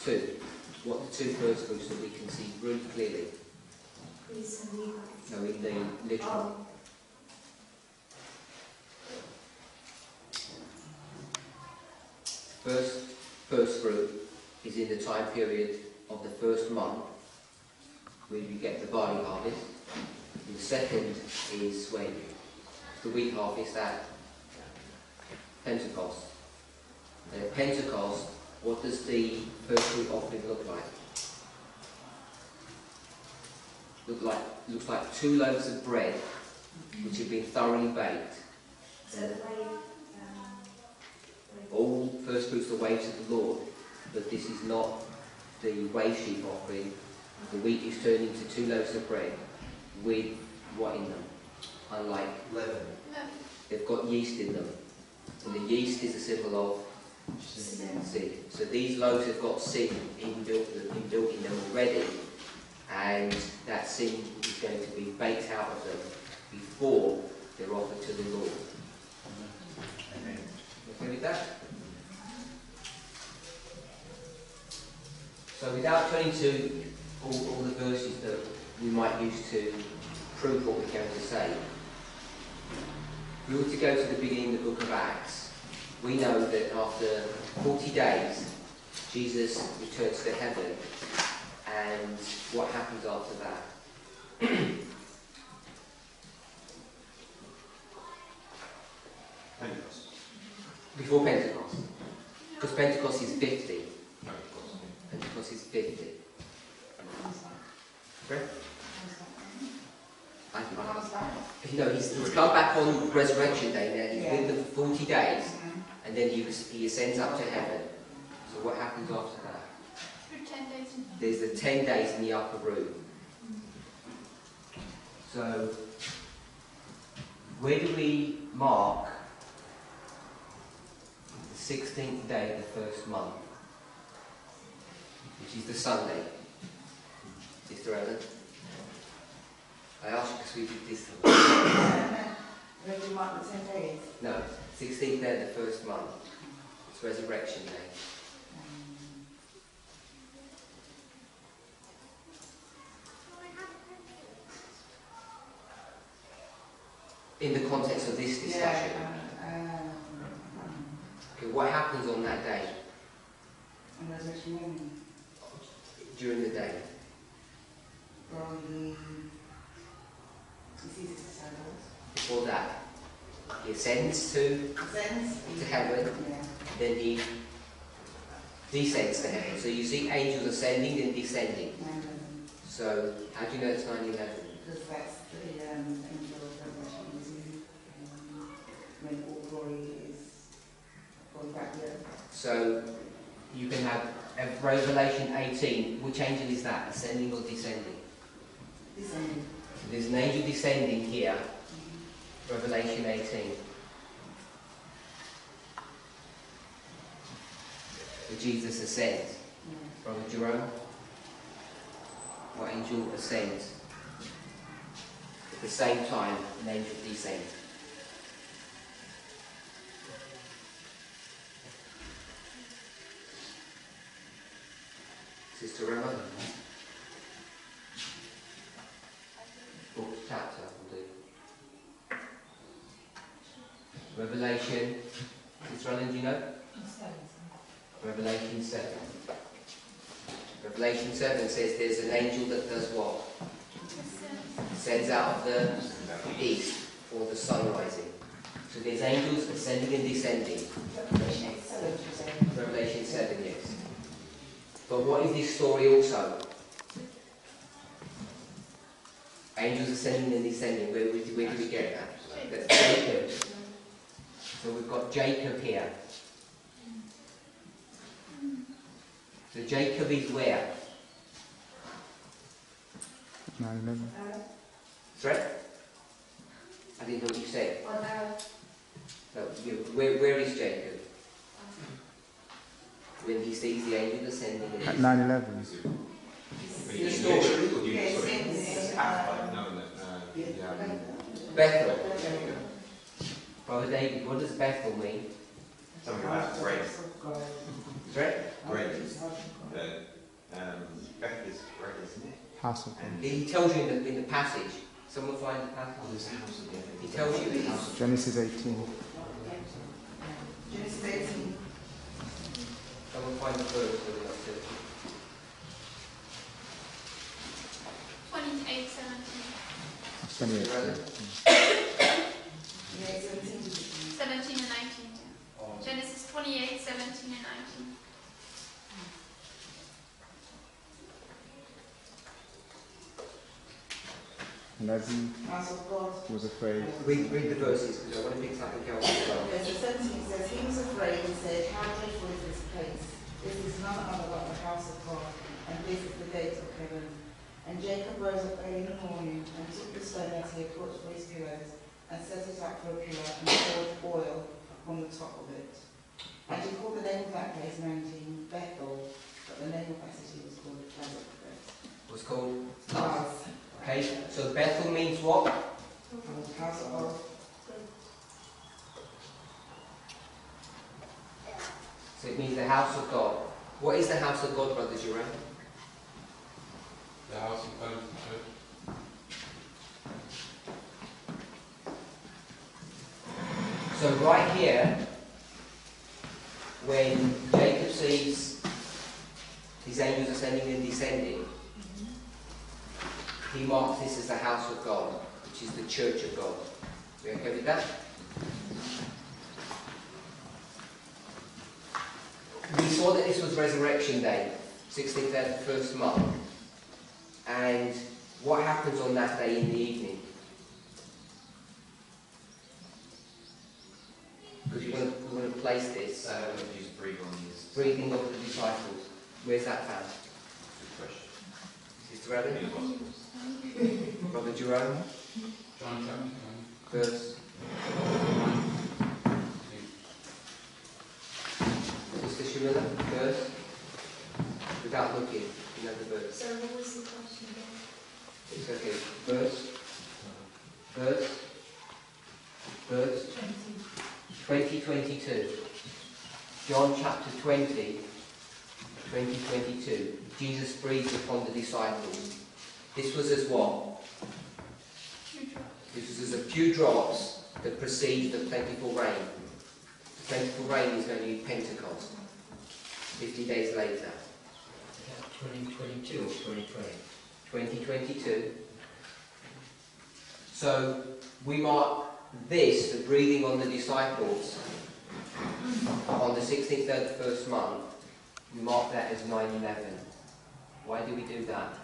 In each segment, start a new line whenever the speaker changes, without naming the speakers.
two. What are the two first groups that we can see really clearly? No, in the literal. First group is in the time period of the first month, where you get the barley harvest. And the second is when the wheat harvest at Pentecost. And at Pentecost, what does the first fruit offering look like? Looks like 2 loaves of bread, which have been thoroughly baked. All first fruits are waved to the Lord, but this is not the wave sheaf offering. The wheat is turned into 2 loaves of bread with what in them? Unlike leaven. They've got yeast in them. And the yeast is a symbol of sin. So these loaves have got sin inbuilt in them already, and that sin is going to be baked out of them before they're offered to the Lord. Amen. Okay with that? So without turning to all the verses that we might use to prove what we're going to say, if we were to go to the beginning of the book of Acts, we know that after 40 days, Jesus returns to heaven, and what happens after that?
Pentecost.
Before Pentecost. Because Pentecost is 50. Pentecost is 50. Correct? He's come back on Resurrection Day now. He's with them for 40 days, and then he ascends up to heaven. So what happens after that? There's the 10 days in the upper room. So, where do we mark the 16th day of the first month, which is the Sunday? Sister Ellen? I asked you because we did this.
Where do you mark the 10 days?
No, 16th day of the first month. It's Resurrection Day. In the context of this discussion. Okay, what happens on that day?
On Resurrection morning.
During the day.
He sees his disciples.
Before that, he ascends to heaven, then he descends to heaven. So you see angels ascending and descending. So, how do you know it's 9/11?
Because that's the angel of Revelation, when all glory is going back there.
So, you can have Revelation 18. Which angel is that? Ascending or descending?
Descending.
So there's an angel descending here. Revelation 18. So Jesus ascends. Brother Jerome? What angel ascends? At the same time, an angel descends. Sister Rema? Book chapter will do. Revelation. Sister Ellen, do you know? Revelation 7. Revelation 7 says there's an angel that does what? Sends out of the east for the sun rising. So there's angels ascending and descending. Revelation 7, yes. But what is this story also? Angels ascending and descending. Where do we get that? That's Jacob. So we've got Jacob here. So Jacob is where?
9/11.
Sorry? I didn't know what you said. No, where is Jacob? When he sees the angel ascending.
At 9/11.
Bethel. Brother David, what does Bethel mean?
Something about grace.
Sorry?
Grace. ago, Beth is right, isn't it?
House of God.
And
He tells you in the passage. Someone find the passage.
there's a house again.
He tells you it's
Genesis 18.
Genesis 18.
someone find the verse where they're up to.
28:17.
That's 28.
Yeah, 17.
17 and 19. Yeah. Genesis 28, 17 and 19.
Levi
House of God.
was afraid.
Read the verses because I want to pick something else as well.
Okay, so 17 says, he was afraid and said, how dreadful is this place? This is none other but the house of God, and this is the gate of heaven. And Jacob rose up early in the morning and took the stone that he had put for his pillows and set it up for a pillar and poured oil upon the top of it. And he called the name of that place mountain Bethel, but the name of that city was called Sabbath.
What's called
House.
Okay, so Bethel means what?
House of God.
So it means the house of God. What is the house of God, Brother Jerome?
The house of God is the church.
So right here, when Jacob sees his angels ascending and descending, he marks this as the house of God, which is the church of God. We okay with that? We saw that this was Resurrection Day, 16th day of the first month. And what happens on that day in the evening? Because we want to place this.
Use breathe on these.
Breathing of the disciples. Where's that found?
Good question.
Sister Abby?
New Gospels.
Brother Jerome?
John chapter 9.
Verse. Sister Shamila? Verse. Without looking, you know the verse.
So what was the question again?
It's okay. Verse. Verse. Verse. 2022. John chapter 20. 2022. Jesus breathed upon the disciples. This was as what? This was as a few drops that precede the plentiful rain. The plentiful rain is going to be Pentecost. 50 days later.
2022 or 2020?
2022. So we mark this, the breathing on the disciples, on the 16th day of the first month. We mark that as 9/11. Why do we do that?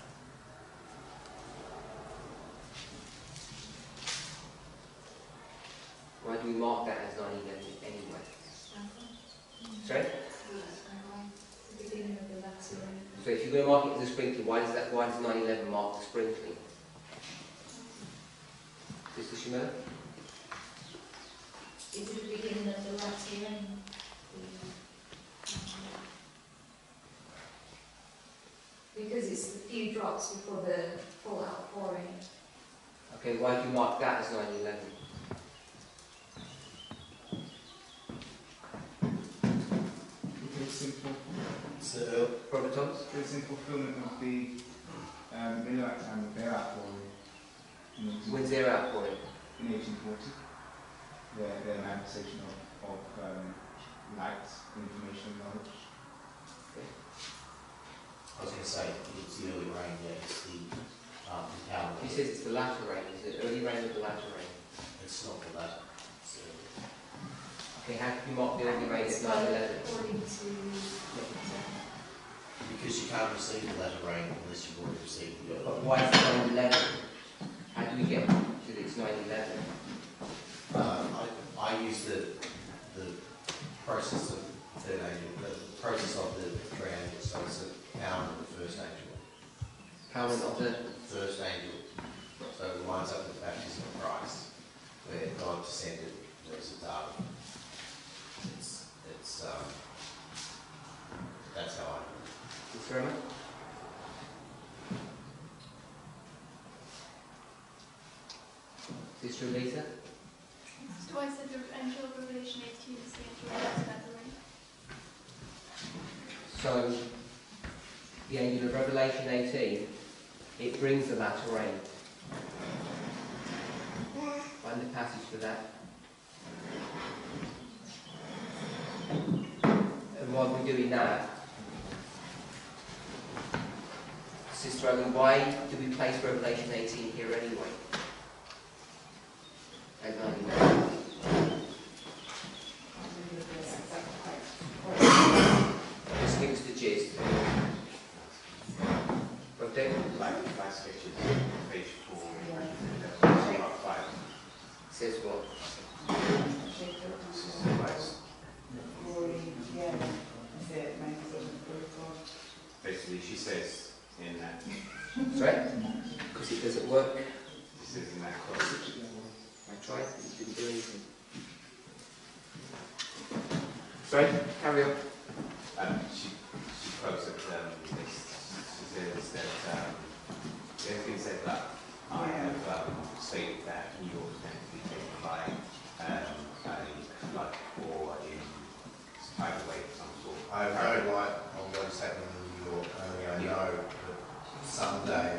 Why do we mark that as 9/11 anyway? Sorry?
The beginning of the Latin.
So if you're going to mark it as a sprinkling, why does 9/11 mark the sprinkling? Sister Shimona?
Is it the beginning of the Latin rain? Because it's the few drops before the full outpouring.
Okay, why do you mark that as 9/11?
It's simple.
So,
Robert Thomas?
It's in fulfillment of the middle of that time of their outpouring
When's their outpouring?
in 1840. Their manifestation of light, information, knowledge.
I was going to say, it's the early rain, yeah, it's the empowerment.
He says it's the latter rain. Is it early rain or the latter rain?
It's not the latter.
Okay, how can you mark the early rain as 9/11?
According to
Because you can't receive the latter rain unless you've already received the early.
But why is it 9/11? How do we get to that it's 9/11?
I use the process of third angel, the process of the three angels, so it's the power of the first angel.
Empowerment of the...
First angel, so it lines up with the baptism of Christ, where God descended as a dove. That's how I do it.
Sister Emma? Sister Lisa?
So I said the angel of Revelation 18 is the angel of the rain.
So, the angel of Revelation 18, it brings the latter rain. Find the passage for that. And while we're doing that, Sister Owen, why do we place Revelation 18 here anyway? And 9:11. Just give us the gist. Okay?
Like sketches, page 4, about 5.
Says what?
Basically, she says in that,
Sorry? Because it doesn't work.
she says in that clause,
I tried, it didn't do anything. Sorry? Carry on.
she quotes that she says that everything said that I have stated that New York is going to be taken by a flood or a tidal wave of some sort.
I have no light on what is happening in New York, only I know that someday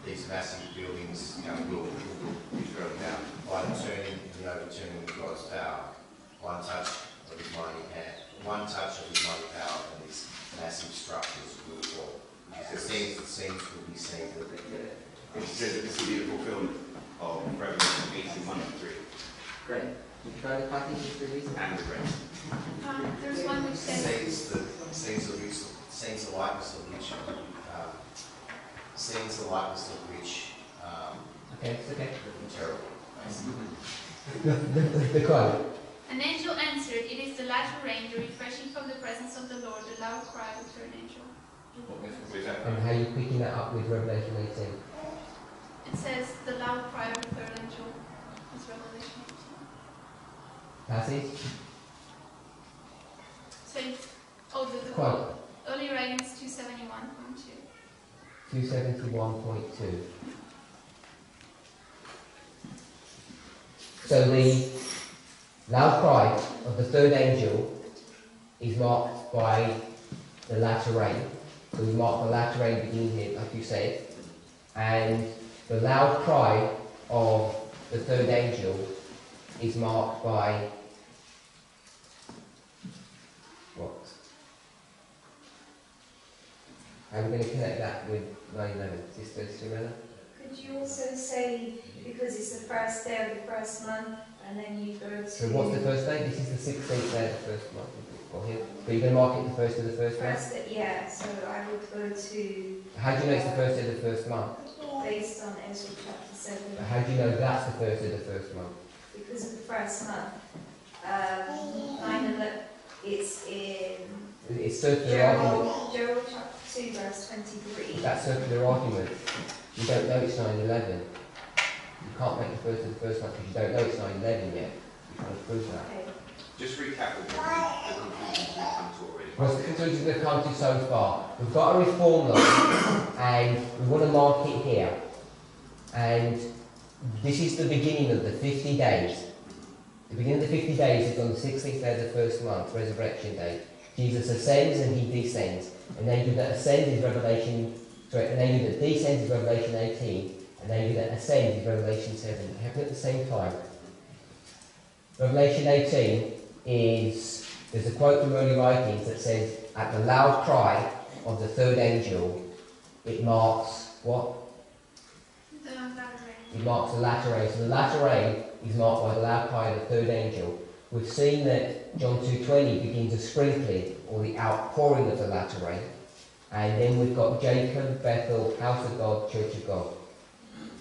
these massive buildings will be thrown down by the turning and the overturning of God's power. One touch of his mighty hand, one touch of his mighty power, and these massive structures will fall. The scenes will be seen.
It says that this will be the fulfillment of Revelation 18:1-3
Great. You try the passage just the reason?
and the rest.
There's one which says,
Scenes the likeness of which
Okay, it's okay.
terrible.
The quote.
An angel answered, "It is the latter rain, the refreshing from the presence of the Lord, the loud cry of the third angel."
With that,
And how are you picking that up with Revelation 18?
It says, "The loud cry of the third angel" is Revelation 18.
Passage?
So, the
Quote.
early writings 271.2.
271.2. So the loud cry of the third angel is marked by the latter rain. So we mark the latter rain beginning here, like you said. And the loud cry of the third angel is marked by what? How are we going to connect that with 9/11? Sister Serena?
could you also say, because it's the first day of the first month, and then you go to...
So what's the first day? This is the 16th day of the first month. Got here. So you're going to mark it the first of the first month?
First, yeah, so I would go to...
How do you know it's the first day of the first month?
Based on Ezra chapter 7.
How do you know that's the first of the first month?
Because of the first month. 9/11, it's in
It's circular argument.
Joel chapter 2, verse 23.
That's circular argument. You don't know it's 9/11. You can't make the first of the first month because you don't know it's 9/11 yet. You can't prove that.
Okay.
just recap the conclusions we've come to already.
What's the conclusion we've come to so far? We've got a reform law and we want to mark it here. And this is the beginning of the 50 days. The beginning of the 50 days is on the 16th day of the first month, Resurrection Day. Jesus ascends and he descends. An angel that ascends is an angel that descends is Revelation 18. An angel that ascends is Revelation 7. They happen at the same time. Revelation 18 is, there's a quote from early writings that says, at the loud cry of the third angel, it marks what?
The latter rain.
It marks the latter rain. So the latter rain is marked by the loud cry of the third angel. We've seen that John 2:20 begins a sprinkling, or the outpouring of the latter rain. And then we've got Jacob, Bethel, House of God, Church of God.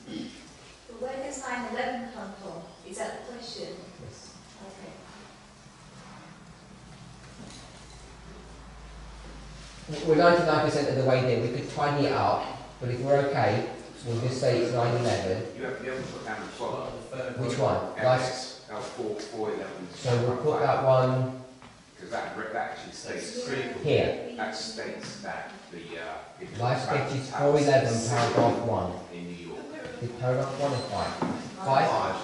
But where does 9/11 come from? Is that the question?
Yes.
Okay.
We're 99% of the way there. We could tidy it up, but if we're okay, we'll just say it's 9/11.
You haven't put down the plot.
Which one? Nice.
4:11.
So we'll put that one
Because that actually states
here.
that states that the
Life sketches 411, paragraph 1.
in New York.
Is paragraph 1 or 5? 5?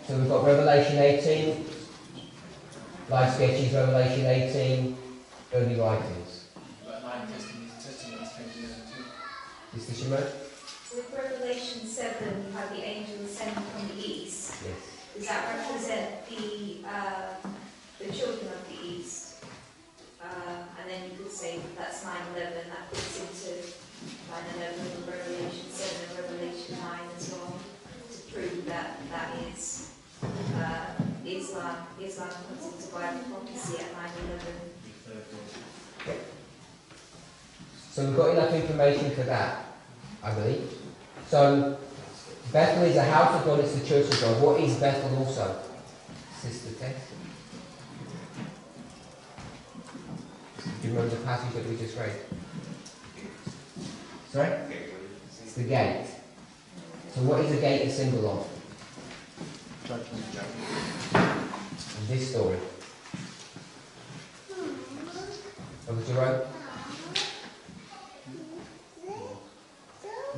So we've got Revelation 18. Life sketches, Revelation 18. early writings?
Like 9 testimonies came together too.
Mr. Shimon?
With Revelation 7, you have the angel ascending from the east.
Yes.
Does that represent the children of the east? And then you could say that's 9/11, that fits into 9/11 and Revelation 7 and Revelation 9 as well, to prove that that is Islam. Islam comes into Bible prophecy at 9/11.
So we've got enough information for that, I believe. So Bethel is the house of God, it's the church of God. What is Bethel also? Sister Tess? Do you remember the passage that we just read? Sorry? It's the gate. So what is the gate a symbol of? In this story. Brother Jerome?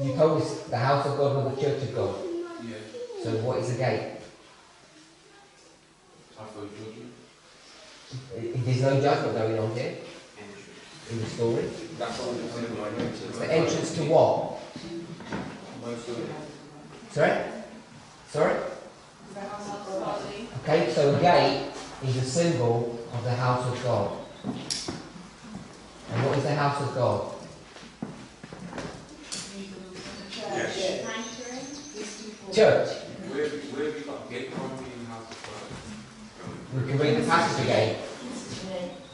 You told us the house of God or the church of God.
Yeah.
So what is the gate?
I thought judgment.
There's no judgment going on here in the story.
That's all it's in my notes.
It's the entrance to what? Sorry? Sorry?
The house of God.
Okay, so a gate is a symbol of the house of God. And what is the house of God? Church.
Where have you got gate from in the house of God?
We can read the passage again.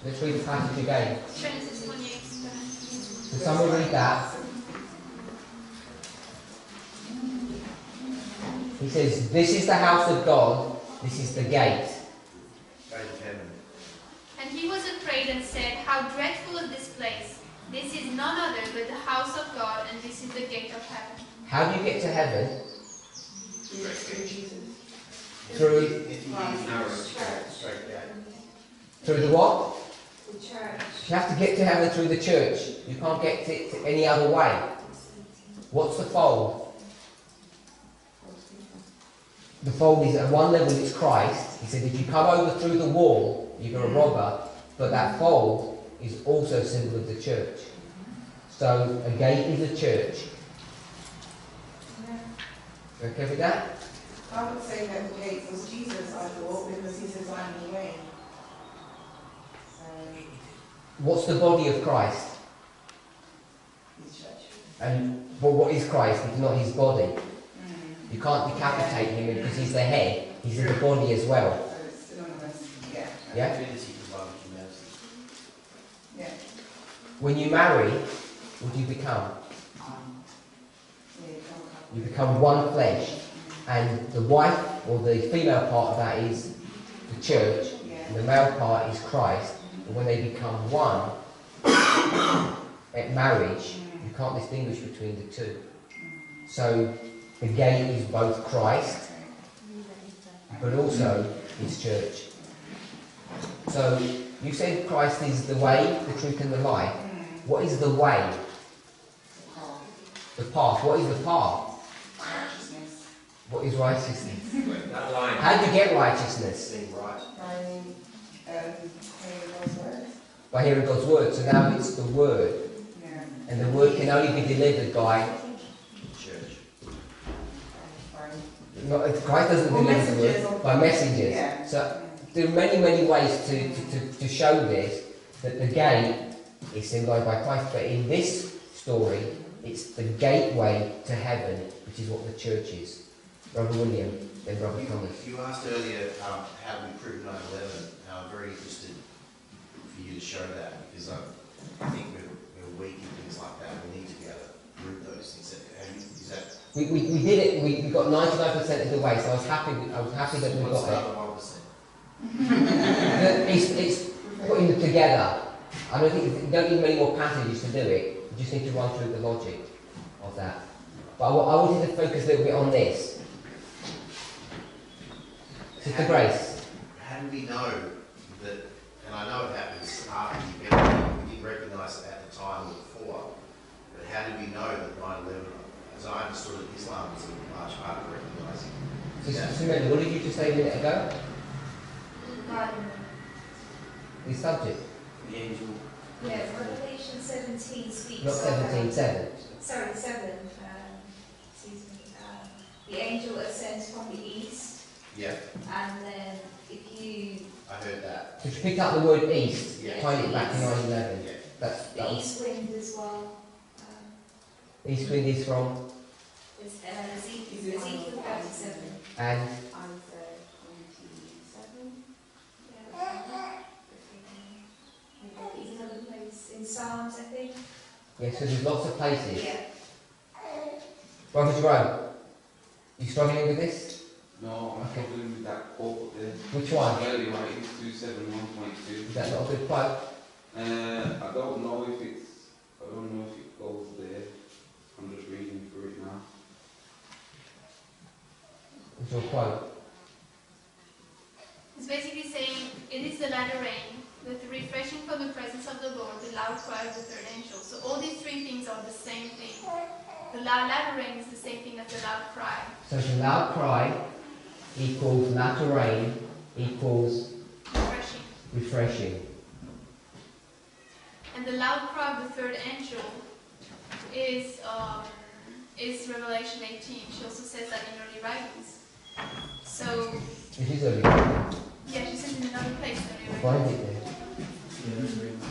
Let's read the passage again.
Genesis 28.
So someone read that. He says, this is the house of God, this is the gate.
Gate of heaven.
And he was afraid and said, how dreadful is this place! This is none other but the house of God, and this is the gate of heaven.
How do you get to heaven?
Jesus.
Through
Narrow, straight gate.
through the what?
The church.
You have to get to heaven through the church. You can't get to it any other way. What's the fold? The fold is at one level it's Christ. He said if you come over through the wall, you're a robber, but that fold is also a symbol of the church. So a gate is a church. You okay with that?
I would say that the gate was Jesus, I thought, because he says, I'm the way. So,
What's the body of Christ?
his church.
And well, what is Christ if not his body? You can't decapitate him because he's the head. He's in the body as well.
So it's synonymous, yeah.
Yeah?
Trinity provided humanity.
Yeah.
When you marry, what do you become?
Yeah, come, come.
You become one flesh. And the wife, or the female part of that is the church, and the male part is Christ. And when they become one at marriage, you can't distinguish between the two. So the gate is both Christ, but also his church. So you said Christ is the way, the truth and the life. What is the way? The path. What is the path?
Righteousness.
What is righteousness?
That line.
How do you get righteousness?
Being right.
By hearing God's word.
By hearing God's word. So now it's the word.
Yeah.
And the word can only be delivered by...
Church.
Christ doesn't
Or
deliver the
messengers
word,
or-
by messengers.
Yeah.
So there are many, many ways to show this, that the gate is symbolised by Christ. But in this story, it's the gateway to heaven, which is what the church is. Brother William, then Brother Thomas.
You asked earlier how do we prove 9/11. I'm very interested for you to show that, because I think we're weak in things like that. We need to be able to prove those things. Is that
We did it, we got 99% of the way, so I was happy that we
what's
got
the
it.
other 1%?
It's putting them together. I don't think you don't need many more passages to do it. You just need to run through the logic of that. But I wanted to focus a little bit on this. Sister Grace.
How do we know that, and I know it happens after the event, we didn't recognise it at the time or before, but how do we know that 9/11, as I understood it, Islam was a large part of recognising?
Sister Samantha, what did you just say a minute ago? The subject. The angel.
Yeah, Revelation 17 speaks
Not
of...
17:7.
Sorry, 7. Excuse me. The angel ascends from the east,
Yeah,
and then if you...
I heard that.
If you pick up the word east,
Yeah.
find it back in 9:11.
Yeah.
That
The
was,
east wind as well.
east wind is from,
It's Ezekiel 37.
and
Isaiah 27.
Yeah. There's another place in Psalms, I think.
yes, so there's lots of places.
Yeah.
Brother Jerome, you struggling with this?
No, I'm struggling with that quote there.
Which one?
Early writings 271.2.
Is that not a good quote?
I don't know if it goes there. I'm just reading through it now.
What's your quote?
It's basically saying, it is the latter rain, the refreshing from the presence of the Lord, the loud cry of the third angel. So all these three things are the same thing. The latter rain is the same thing as the loud cry.
So the loud cry equals latter rain equals
Refreshing.
refreshing.
And the loud cry of the third angel is Revelation 18. She also says that in early writings. So,
It is early writing.
yeah, she says in another place early
Find
writings.
it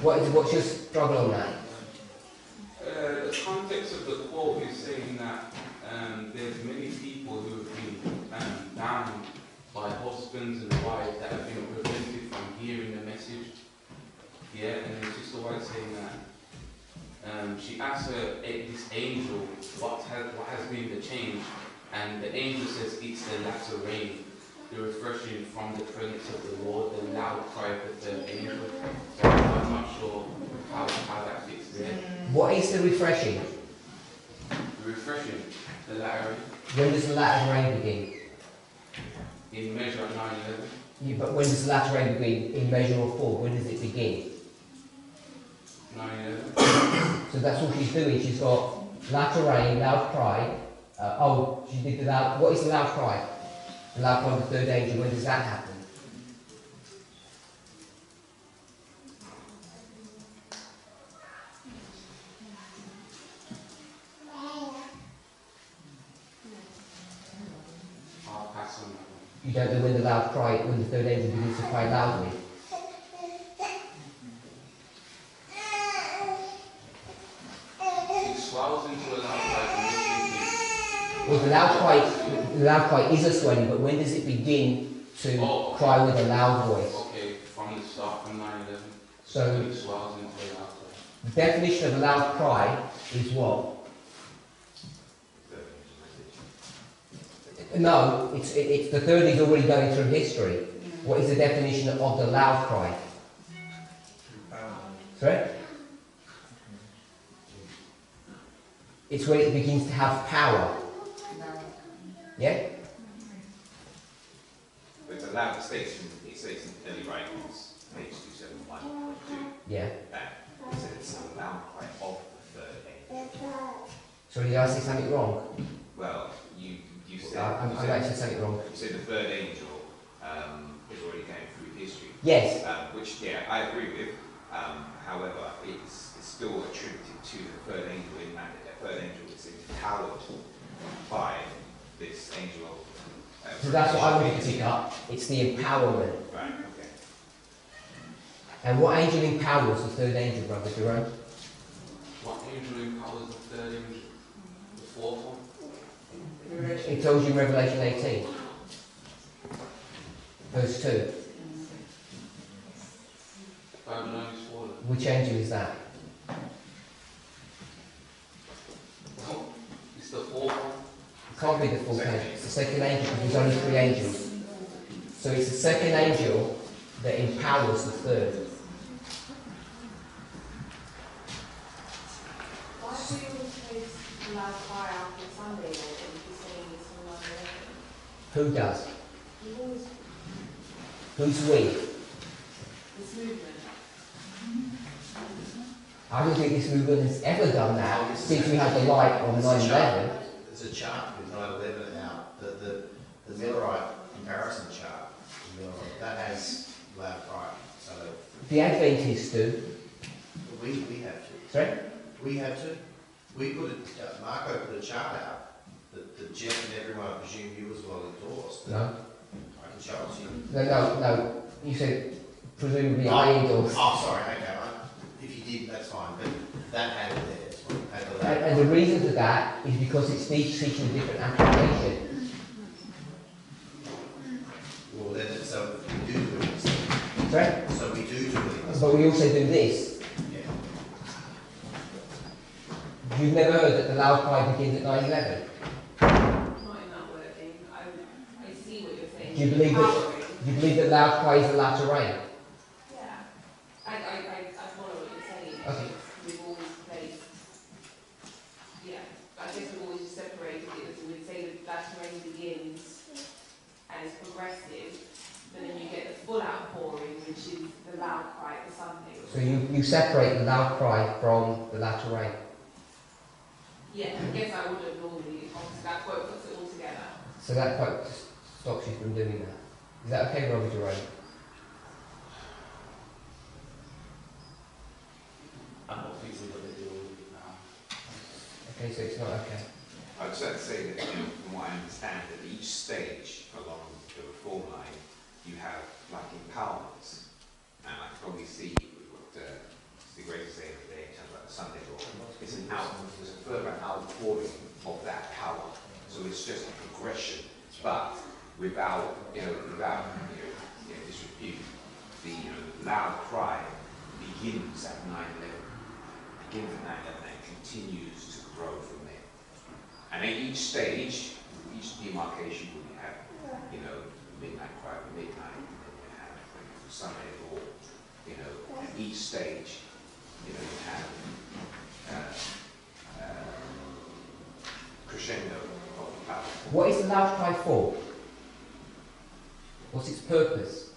there. What's your struggle on that?
The context of the quote is saying that there's many people who have been bound by husbands and wives that have been prevented from hearing the message. Yeah, and it's just always saying that she asks this angel what has been the change, and the angel says it's the latter rain, the refreshing from the presence of the Lord, the loud cry of the angel. So I'm not sure how that fits there.
What is the refreshing?
The refreshing, the latter rain,
When does the latter rain begin?
in measure at 9:11.
Yeah, but when does the latter rain begin? In measure of 4, when does it begin?
9:11.
So that's all she's doing. She's got latter rain, loud cry. She did the loud. What is the loud cry? The loud cry of the third angel. When does that happen?
I'll pass on that one.
You don't know when the loud cry, when the third angel begins to cry loudly.
It swells into a loud cry.
Well, the loud cry is a swelling, but when does it begin to cry with a loud voice?
Okay, from the start, from 9:11.
So
It swells into a loud cry.
the definition of a loud cry is what? No, it's the third is already going through history. What is the definition of the loud cry? Sorry? It's when it begins to have power. Yeah?
But it's a loud statement. It states in early writings, page 271.2,
Yeah.
that it said it's a loud cry of the third angel.
Sorry, did I say something wrong?
Well, you said,
I'm actually saying it wrong.
you said the third angel is already going through history.
Yes.
Which, yeah, I agree with. However, it's still attributed to the third angel in that the third angel is empowered by this angel.
So that's what I wanted to pick up. It's the empowerment.
Right, okay.
And what angel empowers the third angel, Brother Jerome?
What angel empowers the third angel? The fourth one?
It tells you in Revelation 18, verse 2.
Babylon is fallen.
Which angel is that?
It's the fourth one.
It can't be the fourth angel. It's the second angel because there's only 3 angels. So it's the second angel that empowers the third.
Why do you always place the loud cry after Sunday, or if you're saying it's from 9/11?
Who does?
You always,
Who's we?
this movement.
I don't think this movement has ever done that since we had the light on 9/11.
There's a chart with 9/11 out, the Millerite comparison chart, that has loud cry. So
The Adventists do.
We have to.
Sorry?
We have to. We put a, Marco put a chart out that Jeff and everyone, I presume you as well, endorsed.
No.
I can show it to you.
No. You said presumably I endorsed.
Oh, sorry, okay. If you did, that's fine. But that had it there. It's fine. Had the label.
And the reason for that is because it's each seeking a different application.
Well, then, so we do it.
Sorry?
So we do it.
But we also do this.
Yeah.
You've never heard that the loud cry begins at 9/11?
Not in that wording. I see what you're saying.
Do you believe that loud cry is the latter rain?
Yeah. I follow what you're saying.
Okay.
We've always placed, yeah, I guess we've always just separated it. So we'd say that latter rain begins and it's progressive, but then you get the full outpouring, which is the loud cry at the Sunday.
So you separate the loud cry from the latter rain.
Yeah, I guess I would have normally, obviously that quote puts it all together.
So that quote stops you from doing that. Is that okay, Robert Jerome?
I'm not feasible what they do now.
Okay, so it's not okay.
I would certainly say that, from what I understand, at each stage along the reform line, you have like empowerments, and I can probably see what the Grace is saying today in terms of like the Sunday law. It's there's a further outpouring of that power. So it's just a progression, but without disrepute. The loud cry begins at 9/11, and continues to grow from there. And at each stage, each demarcation will have, midnight cry at midnight, and then you have Sunday law, at each stage, you have crescendo of the power.
What is the loud cry for? What's its purpose?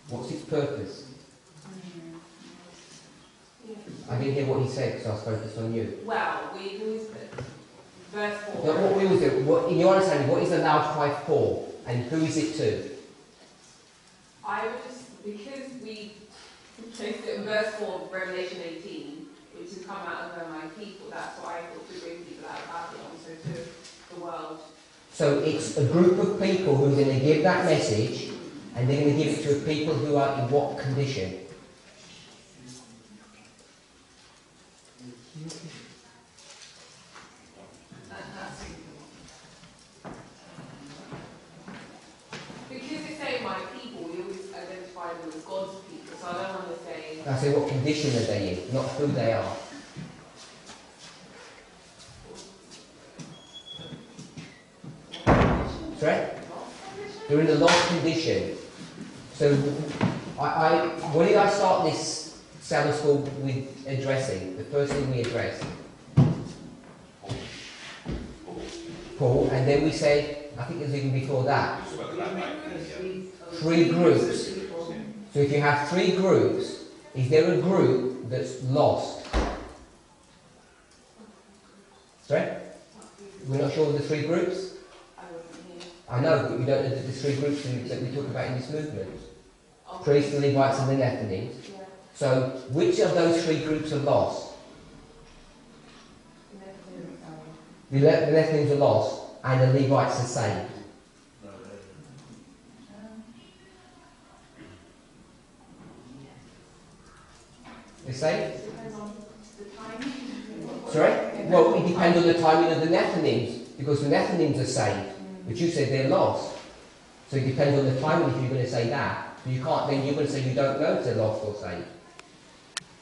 What's its purpose? I didn't hear what he said because I was focused on you.
Well, we always put verse 4.
No, what we always do, in your understanding, what is the loud cry for? And who is it to?
I would just, because we placed it in verse 4 of Revelation 18, which has come out of my people, that's why I thought to bring people out of Babylon, so to the world.
So it's a group of people who are going to give that message, and they're going to give it to people who are in what condition?
Because it's saying my people, we always identify them as God's people, so I don't want to say...
I say what condition are they in, not who they are. Sorry? They're in a lost condition. So, what did I start this Sabbath school with addressing? The first thing we addressed? Paul, and then we said, I think it was even before that, 3 groups. So if you have 3 groups, is there a group that's lost? Sorry? We're not sure of the 3 groups? I know, but we don't know the 3 groups that we talk about in this movement. Priests, the Levites and the Nethinims. So, which of those 3 groups are lost? The Nethinims are lost, and the Levites are saved. They're saved? Sorry? Well, it depends on the timing of the Nethinims, because the Nethinims are saved, but you said they're lost. So it depends on the timing if you're going to say that. But you can't, then you're going to say you don't know if they're lost or saved.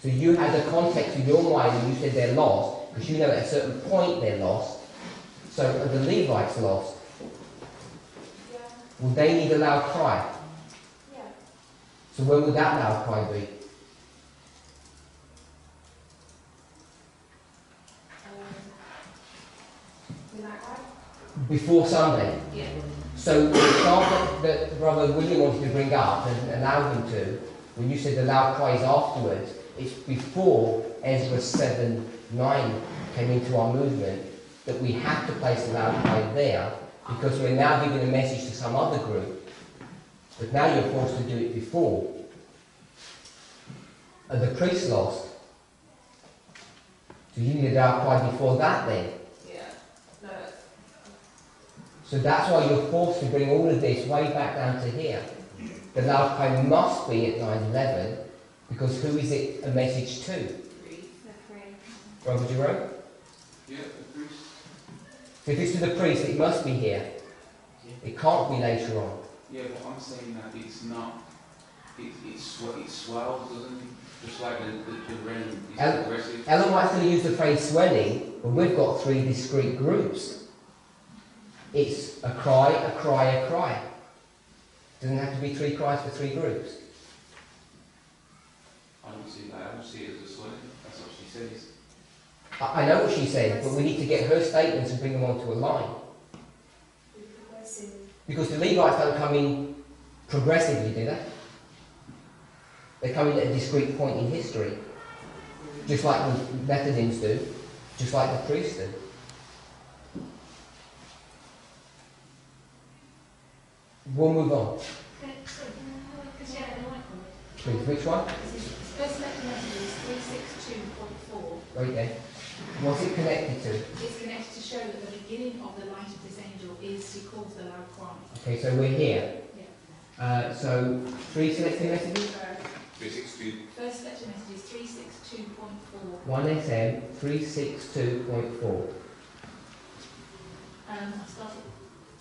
So you had a context in your mind and you said they're lost, because you know at a certain point they're lost. So are the Levites lost?
Yeah.
Will they need a loud cry?
Yeah.
So when would that loud cry be?
Is that right?
Before Sunday.
Yeah.
So the example that Brother William wanted to bring up and allow him to, when you said the loud cry is afterwards, it's before Ezra 7:9 came into our movement that we have to place the loud cry there, because we're now giving a message to some other group. But now you're forced to do it before. And the priest lost. So you need the Ark Pride before that then.
Yeah. No.
So that's why you're forced to bring all of this way back down to here. The Ark Pride must be at 9/11, because who is it a message to? Brother Jerome?
Yeah, the priest.
So if it's to the priest, it must be here. It can't be later on.
Yeah, but I'm saying that it's not. It swells, doesn't it? Just like the rain is progressive.
Ellen White's going to use the phrase swelling, but we've got three discrete groups. It's a cry, a cry, a cry. Doesn't have to be three cries for three groups.
I don't see that. I don't see it as a swelling. That's what she says.
I know what she's saying, but we need to get her statements and bring them onto a line. Because the Levites don't come in progressively, do they? They come in at a discrete point in history. Just like the Methodists do, just like the priests do. We'll move on. Please, which one?
First Thessalonians 3:6-2.4.
Right there. What's it connected to?
It's connected to show that the beginning of the light of this angel is, he calls the loud cry.
Okay, so we're here.
Yeah.
So, three selected messages?
362.
First Thessalonians 3:6-2.4.
1SM 362.4.
I'll start with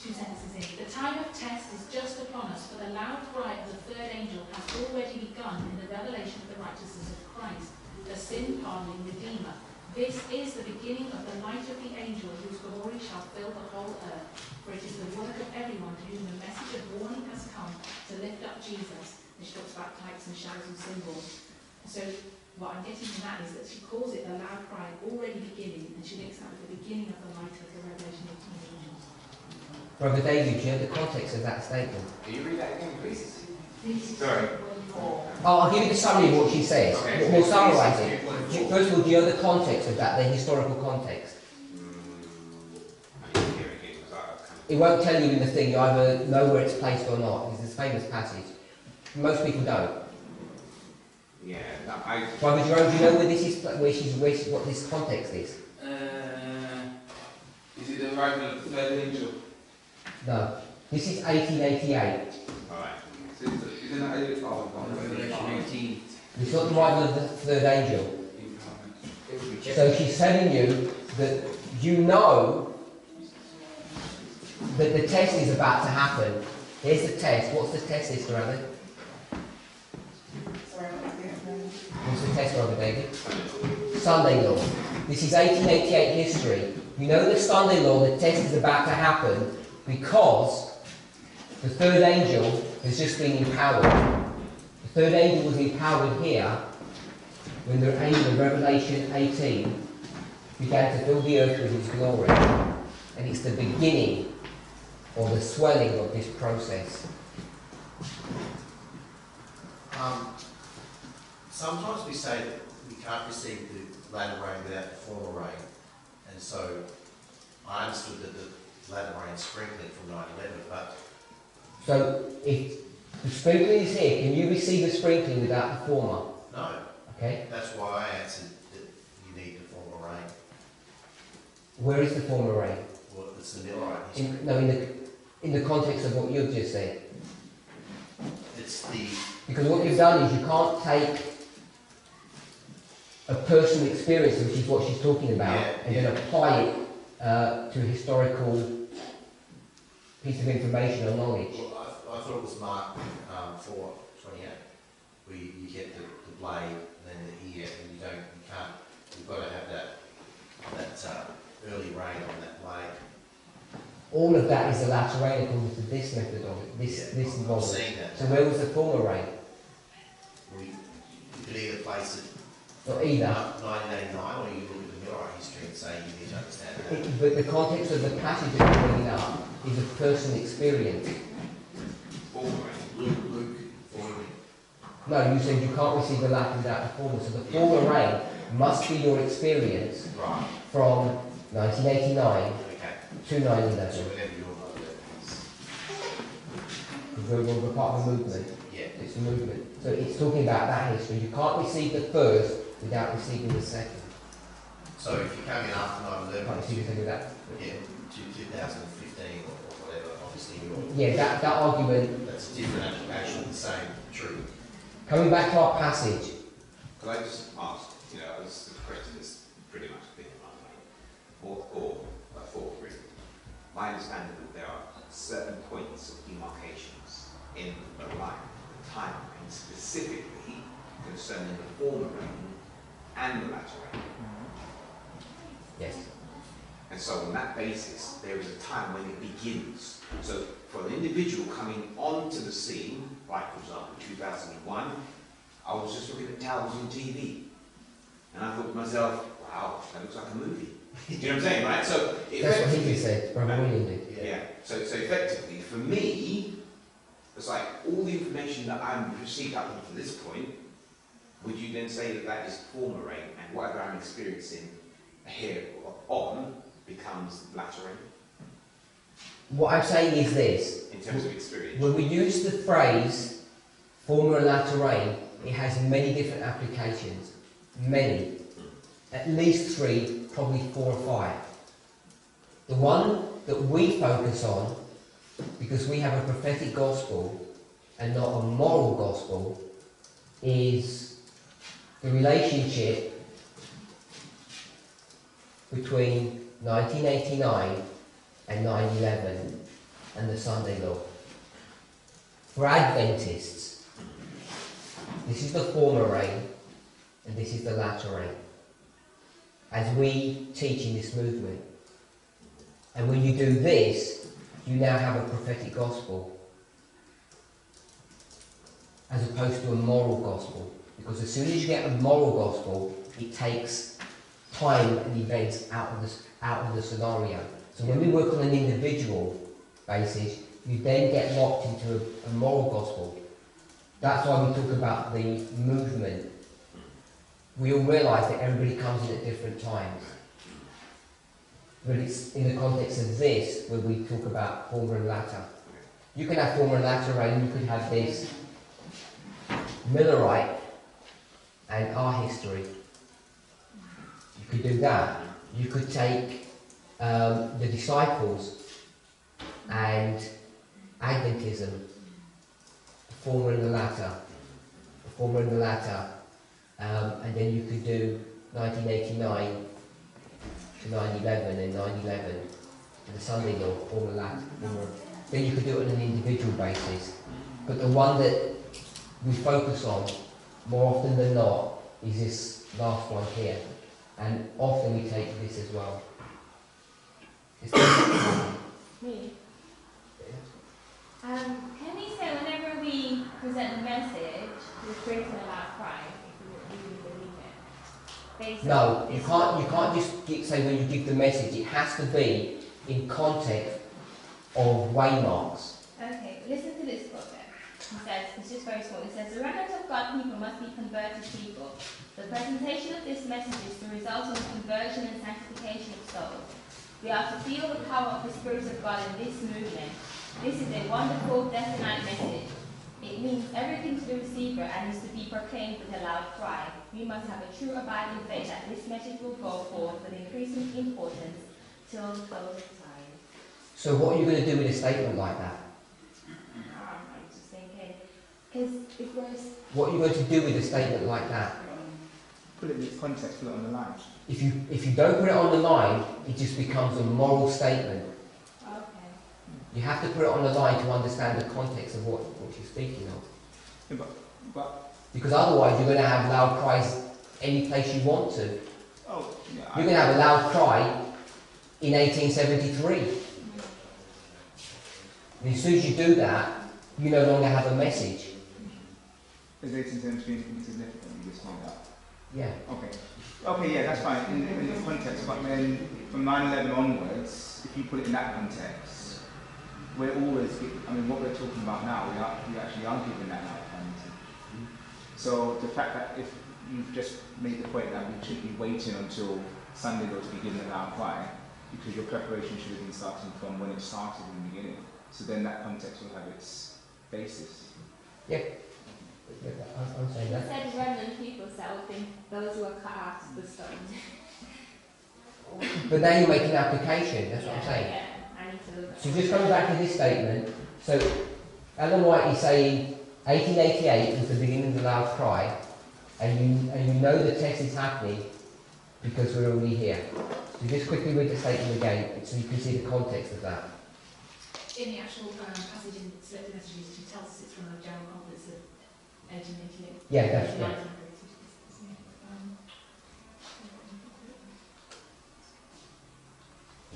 2 sentences in. The time of test is just upon us, for the loud cry of the third angel has already begun in the revelation of the righteousness of Christ, the sin-pardoning Redeemer. This is the beginning of the light of the angel, whose glory shall fill the whole earth. For it is the work of everyone to whom the message of warning has come, to lift up Jesus. And she talks about types and shadows and symbols. So what I'm getting from that is that she calls it the loud cry already beginning, and she links that with the beginning of the light of the revelation of the angels.
Brother David, do you have the context of that statement?
Can you read that again, please?
Sorry.
I'll give you the summary of what she says.
Okay.
We'll summarise it. First of all, do you know the context of that, the historical context?
I need to hear it again because I can't.
It won't tell you in the thing, you either know where it's placed or not. It's this famous passage. Most people don't.
Yeah, no, I.
Brother Jerome, do you know where this is, what this context is?
Is it the arrival of the third angel?
No. This is 1888.
Alright.
So isn't that
Revelation 18. It's not the arrival of the third angel. So she's telling you that you know that the test is about to happen. Here's the test. What's the test, Sister Anna?
Sorry, I'm not getting it.
What's the test, Brother David? Sunday law. This is 1888 history. You know the Sunday law, the test is about to happen because the third angel has just been empowered. The third angel was empowered here when the angel of Revelation 18 began to fill the earth with his glory. And it's the beginning or the swelling of this process.
Sometimes we say that we can't receive the latter rain without the former rain, and so I understood that the latter rain sprinkling from 9/11, but
So if the sprinkling is here, can you receive the sprinkling without the former?
no,
Okay.
that's why I answered that you need the former rain.
Where is the former rain?
Well, it's the Millerite history.
In the context of what you've just said.
It's the
Because what you've done is you can't take a personal experience, which is what she's talking about, and then apply it to a historical piece of information or knowledge.
Well, I thought it was Mark 4:28, where you get the blade and then the ear, and you've got to have that early rain on that blade.
All of that is the latter rain according to this methodology, this
I'm
model.
seeing that.
So where was the former rain?
You could either place it
Not either.
1989, or you look at the Millerite history and say you need to understand that.
But the context of the passage that you're bringing up is a personal experience.
Luke 40.
No, you said you can't receive the latter without the former. So the former rain must be your experience
Right.
from 1989
Okay.
to 9/11.
So whenever you're not there,
We're part of a movement.
Yeah.
It's a movement. So it's talking about that history. You can't receive the first without receiving the second.
So if you come in after 9/11,
Can't receive the second without.
yeah, 2015 or whatever, obviously
Yeah, that argument.
that's a different application of the same truth.
Coming back to our passage.
Could I just ask, this question is pretty much big in my mind. Fourth really. My understanding that there are certain points of demarcations in the line, the timeline, specifically concerning the former reign and the latter reign.
Yes.
And so on that basis, there is a time when it begins. So for an individual coming onto the scene, like for example 2001, I was just looking at towels on TV. And I thought to myself, wow, that looks like a movie. Do you know what I'm saying, right? So
That's what he said, Brother William did.
yeah. So effectively, for me, it's like all the information that I've received up until this point, would you then say that that is former reign and whatever I'm experiencing here on becomes latter reign?
What I'm saying is this.
In terms of experience.
When we use the phrase former and latter rain, it has many different applications. Many. At least 3, probably 4 or 5. The one that we focus on, because we have a prophetic gospel and not a moral gospel, is the relationship between 1989 and 9/11 and the Sunday law. For Adventists, this is the former rain and this is the latter rain, as we teach in this movement. And when you do this, you now have a prophetic gospel as opposed to a moral gospel. Because as soon as you get a moral gospel, it takes time and events out of the scenario. So when we work on an individual basis, you then get locked into a moral gospel. That's why we talk about the movement. We all realise that everybody comes in at different times. But it's in the context of this where we talk about former and latter. You can have former and latter rain, you could have this Millerite and our history. You could do that. You could take the disciples and Adventism, the former and the latter, and then you could do 1989 to 9/11 and 9/11 and the Sunday law, former and latter. Then you could do it on an individual basis. But the one that we focus on more often than not is this last one here, and often we take this as well.
Me. Can we say whenever we present the message, we're creating a loud cry if we really believe it? Based
No,
on
you
this-
can't just say when you give the message. It has to be in context of waymarks.
Okay, listen to this quote then. He says, it's just very small. It says, the remnant of God people must be converted people. The presentation of this message is to result in the conversion and sanctification of souls. We are to feel the power of the Spirit of God in this movement. This is a wonderful, definite message. It means everything to the receiver and is to be proclaimed with a loud cry. We must have a true abiding faith that this message will go forth with increasing importance till the close of time.
So what are you going to do with a statement like that?
I'm just thinking, because if there's...
What are you going to do with a statement like that?
Put it in its context, put it on the line.
If you don't put it on the line, it just becomes a moral statement.
Okay.
You have to put it on the line to understand the context of what you're speaking of.
Yeah, but
Because otherwise you're going to have loud cries any place you want to. You're going to have a loud cry in 1873. And as soon as you do that, you no longer have a message.
Is 1873 anything significant? You just find out.
Yeah.
Okay, yeah, that's fine in the context. But then from 9/11 onwards, if you put it in that context, we're always, what we're talking about now, we actually are giving that out. So the fact that if you've just made the point that we should be waiting until Sunday to be given a loud cry, because your preparation should have been starting from when it started in the beginning. So then that context will have its basis.
Yeah. I'm saying
It
that.
said remnant people, so I would think those who are cut out of the stone.
But now you're making an application, that's what I'm saying.
Yeah, I need to look at
So just coming back to this statement, so Ellen White is saying 1888 was the beginning of the loud cry, and you know the test is happening because we're already here. So just quickly read the statement again so you can see the context of that.
In the actual passage in Selected Messages, he tells us it's from the General Conference of 1888.
Yeah, that's right.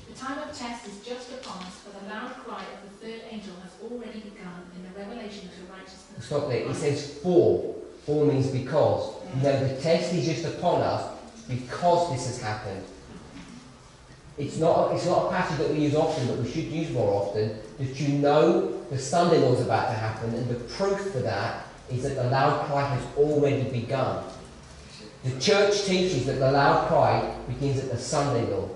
The time of test is just upon us, for the loud cry of the third angel has already begun in the revelation of the righteousness.
Stop there. It says for. For means because. No, the test is just upon us because this has happened. It's not a passage that we use often, but we should use more often, that you know the Sunday law is about to happen, and the proof for that is that the loud cry has already begun. The church teaches that the loud cry begins at the Sunday law.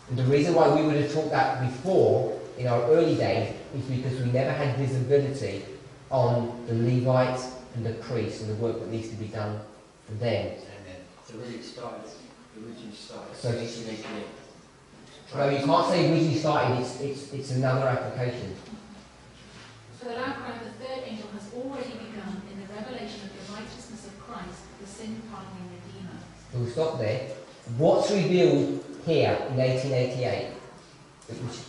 And the reason why we would have taught that before, in our early days, is because we never had visibility on the Levites and the priests and the work that needs to be done for them.
So when it started, originally started,
So-
1888.
No, you can't say originally started, it's another application.
For the loud cry of the third angel has already begun in the revelation of the righteousness of Christ, the sin-pardoning Redeemer.
So we'll stop there. What's revealed here in 1888? It was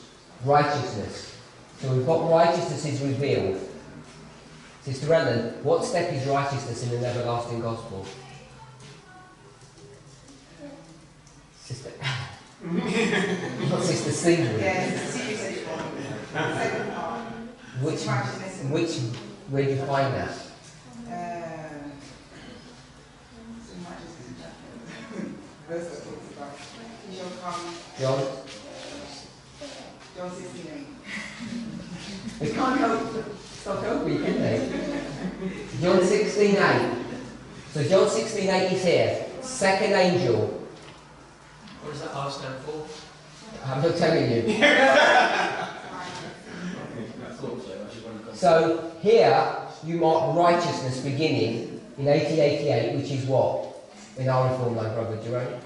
righteousness. So we've got righteousness is revealed. Sister Ellen, what step is righteousness in an everlasting gospel? Sister... Not Sister Singleton.
Yes, second part.
Which, where do you find that?
Verse that talks about he shall come. John 16:8.
They can't help stop helping, can they? John 16:8. So John 16:8 is here. Second angel.
What does that R stand for?
I'm not telling you.
I thought so. I should want to
So here you mark righteousness beginning in 1888, which is what? In our reform line, Brother Jerome?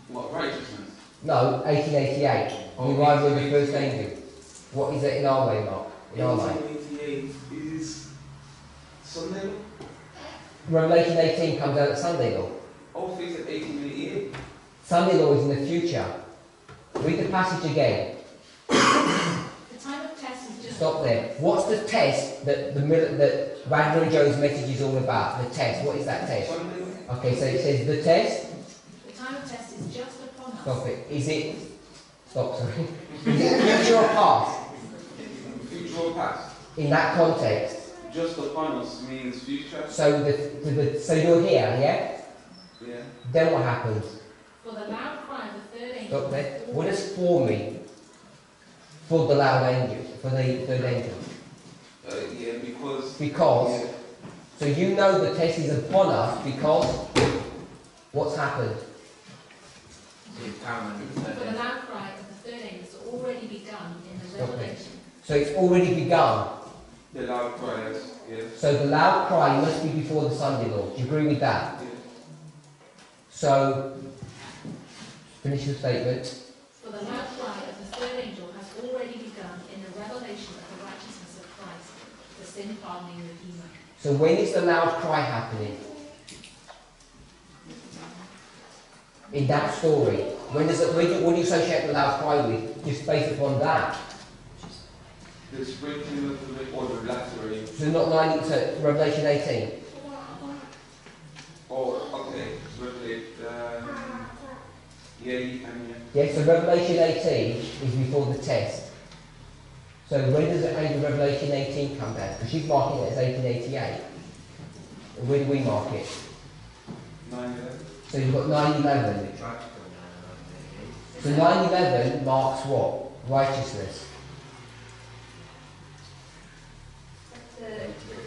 What, righteousness?
No, 1888. We arrived with the first angel. What is it in our way, Mark? In our line.
1888 is Sunday?
Revelation 18 comes out at Sunday law.
Oh, so it's at 1888?
Sunday law is in the future. Read the passage again.
The time of test is just...
Stop there. What's the test that Wagner and Joe's message is all about? The test. What is that test?
Sunday?
Okay, so it says the test.
The time of test is just upon us.
Stop it. Is it... Stop, sorry. Is it future or past?
Future or past?
In that context.
Just upon us means future?
So so you're here, yeah?
Yeah.
Then what happens?
For the loud cry of the third angel...
Stop there. What does for mean? For the loud angel. For the third angel.
Yeah, because...
Because.
Yeah.
So you know the test is upon us because what's happened?
The empowerment of the
For the
third
loud cry of the third angel has already begun in the
Stop it.
revelation.
So it's already begun.
The loud cries, yeah.
So the loud cry must be before the Sunday law. Do you agree with that?
Yeah.
So, finish your statement.
For the loud cry of the third angel has already begun in the revelation of the righteousness of Christ, the sin-pardoning Redeemer.
So when is the loud cry happening? In that story. When does it, what do you associate the loud cry with? Just based upon that.
The sprinkling of the or the latter rain.
So not 90, so Revelation 18.
Oh, okay. Revelation. Yeah, you can, yeah.
Yeah, so Revelation 18 is before the test. So when does the angel Revelation 18 come down? Because she's marking it as 1888. And where do we mark it?
9/11.
So you've got 9/11. So 9/11 marks what? Righteousness.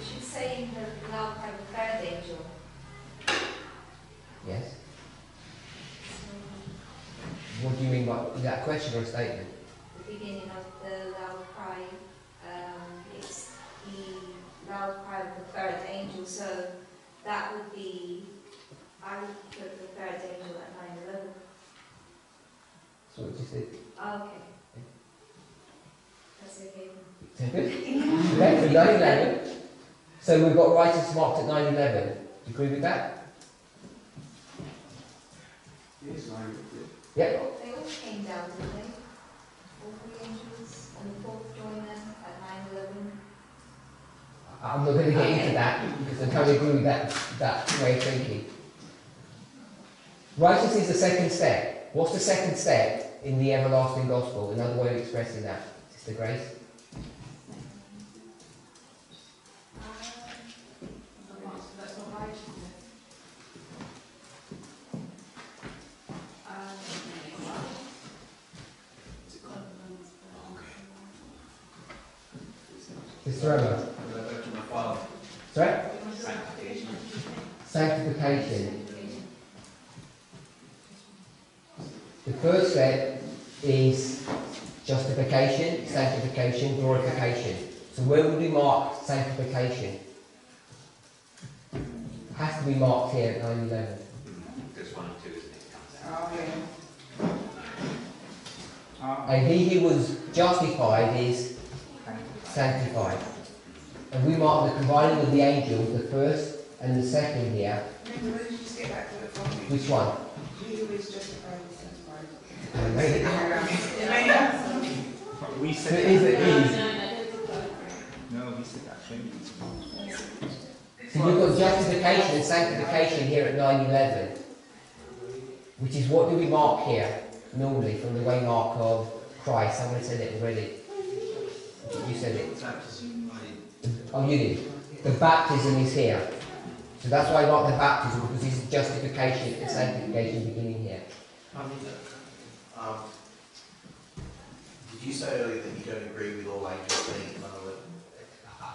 She's saying the loud cry of the third angel.
Yes? What do you mean by, is that a question or a statement?
The beginning of the loud loud cry of the third angel. So that would be, I would put the third angel at 9:11.
So what you said.
Okay. That's okay.
Okay, so 9:11. So we've got righteous marked at 9:11. Do you agree with that?
Yes,
Yep.
They all came down, didn't they? All three angels, and the fourth joined them at 9:11.
I'm not going to get into that because I totally agree with that way of thinking. Righteousness is the second step. What's the second step in the everlasting gospel? Another way of expressing that. Sister Grace?
That's not righteousness.
Sister Emma? Sorry? Sanctification. The first step is justification, sanctification, glorification. So where would we mark sanctification? Has to be marked here at 9:11.
There's 1 and 2, isn't it?
Oh, yeah.
And he who was justified is sanctified. And we mark the combining of the angels, the first and the second here.
Remember, let's just get back to the problem.
Which one?
He who is justified is sanctified.
We
So
said
it is at ease.
no, we said that.
So you've got justification and sanctification here at 9:11, which is what do we mark here normally from the way mark of Christ? Someone said it already. You said it. Oh, you did. The baptism is here. So that's why I mark the baptism, because this is justification and sanctification beginning here.
Did you say earlier that you don't agree with all angels being 9/11?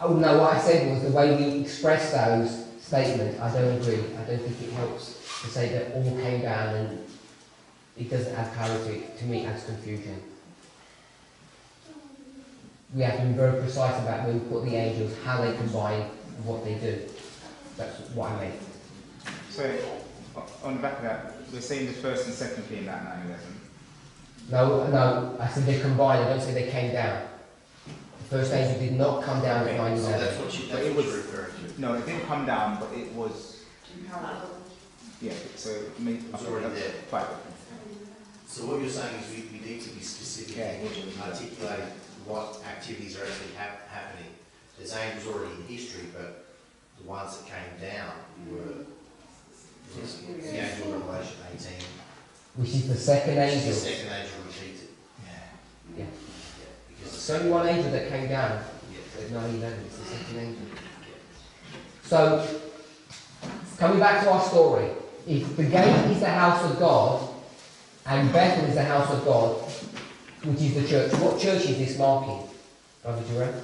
Oh no, what I said was the way we express those statements, I don't agree. I don't think it helps to say that all came down and it doesn't add clarity. To me, it adds confusion. We have to be very precise about when we put the angels, how they combine, and what they do. That's what I meant.
So, on the back of that, we're saying the first and second being that 9/11.
No, I said they combined, I don't say they came down. The first angel did not come down at 9/11.
So that's what you're referring to.
No, it didn't come down, but it was. Yeah, so it made.
It was already there.
Right.
So what you're saying is we need to be specific and articulate what activities are actually happening. There's angels already in history, but the ones that came down were the angel in Revelation 18.
Which is the second angel.
The second angel repeated.
Yeah.
Because
It's only one angel that came down at 9/11. It's the second angel. So, coming back to our story, if the gate is the house of God and Bethel is the house of God, which is the church, what church is this marking, Brother Jerome?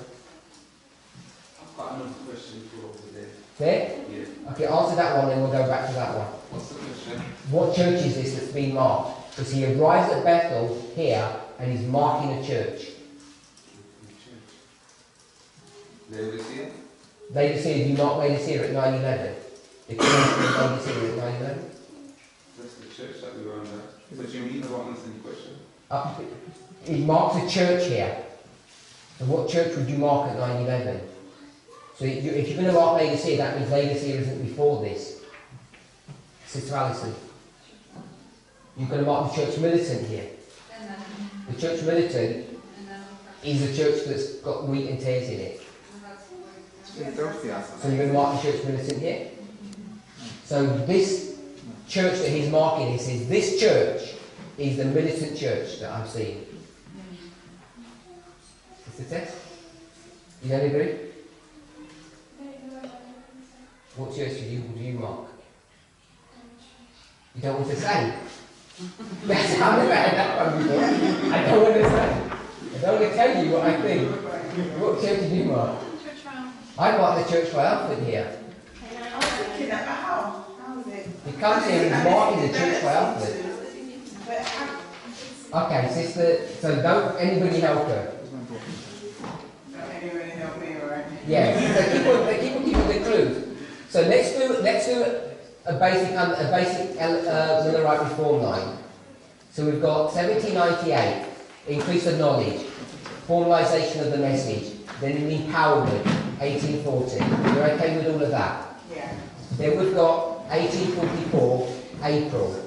I've got another question for over there.
There?
Yeah.
Okay, answer that one and we'll go back to that one.
What's the question?
What church is this that's been marked? Because he arrives at Bethel here and he's marking a church.
Laodicea?
Laodicea, you mark Laodicea at 9/11. The church of Laodicea at 9/11.
That's the church that we were under. What do you mean? I won't answer any question.
He marks a church here. So what church would you mark at 9/11? So if you're going to mark Laodicea, that means Laodicea isn't before this. Sister Alison. You're going to mark the church militant here. The church militant is a church that's got wheat and tares in it. So you're going to mark the church militant here. So this church that he's marking, he says, this church is the militant church that I'm seeing. Sister Tess? You don't agree? What church would you mark? You don't want to say? That's how I've had that one before. I don't want to say. I don't want to tell you what I think. What church did you mark?
Church round.
I marked the church triumphant here.
I was thinking that, how is it?
He comes here and he's marking the church triumphant.
But how?
Okay, sister, so don't anybody help her.
Don't anybody help me, alright?
Yeah, they keep on giving the clues. So let's do a basic Millerite reform line. So we've got 1798, increase of knowledge, formalisation of the message, then an empowerment, 1840. You're okay with all of that?
Yeah.
Then we've got 1844, April.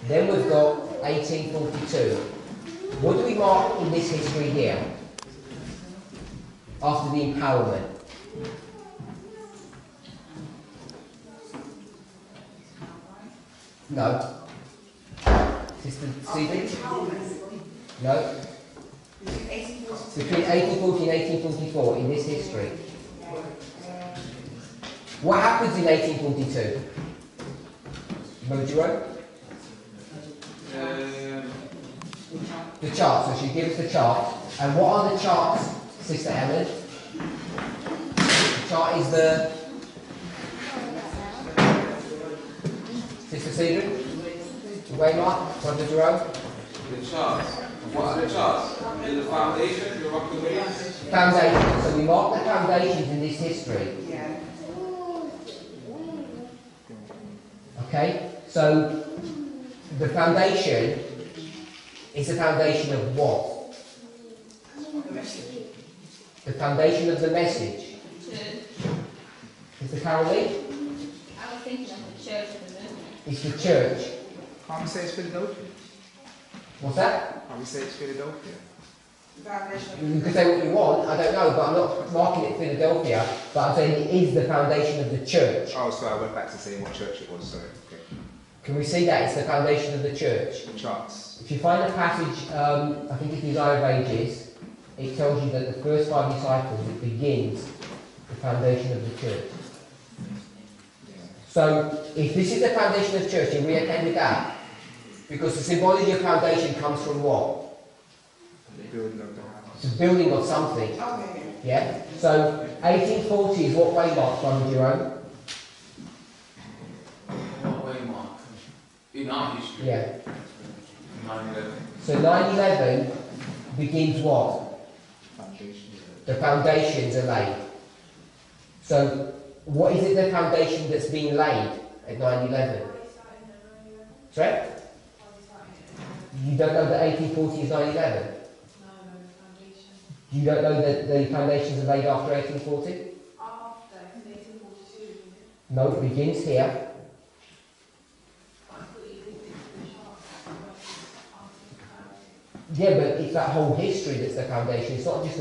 Then we've got 1842. What do we mark in this history here? After the empowerment. No. Sister Stephen? No. Between 1840 and 1844 in this history. What happens in 1842? Brother Jerome? The chart. So she gives us the chart. And what are the charts, Sister Ellen? The chart is the... Sister Cedric? The Waymark? Brother Jerome?
The charts. What are the charts? In the foundation, the rock of ages?
Foundation. So we mark the foundations in this history.
Yeah.
Okay? So the foundation is the foundation of what? The foundation of the message. Is the Caroline?
I was thinking of the church of the movement.
It's the church.
Can't we say it's Philadelphia?
What's that?
Can't we say it's Philadelphia?
You can say what you want, I don't know, but I'm not marking it Philadelphia, but I'm saying it is the foundation of the church.
Oh, so I went back to saying what church it was, sorry. Okay.
Can we see that? It's the foundation of the church.
The charts.
If you find a passage, I think it's Desire of Ages, it tells you that the first 5 disciples, it begins the foundation of the church. So, if this is the foundation of the church, are we okay with that? Because the symbology of foundation comes from what?
The building of the house.
It's a building of something.
Okay.
Yeah? So, 1840 is what waymark from Jerome?
What waymark? In our history?
Yeah.
9/11.
So 9/11 begins what?
Foundation.
The foundations are laid. So, what is it the foundation that's being laid at 9/11? Sorry? You don't know that 1840 is 9/11? You don't know that the foundations are laid after 1840?
After 1842.
No, it begins here. Yeah, but it's that whole history that's the foundation. It's not just the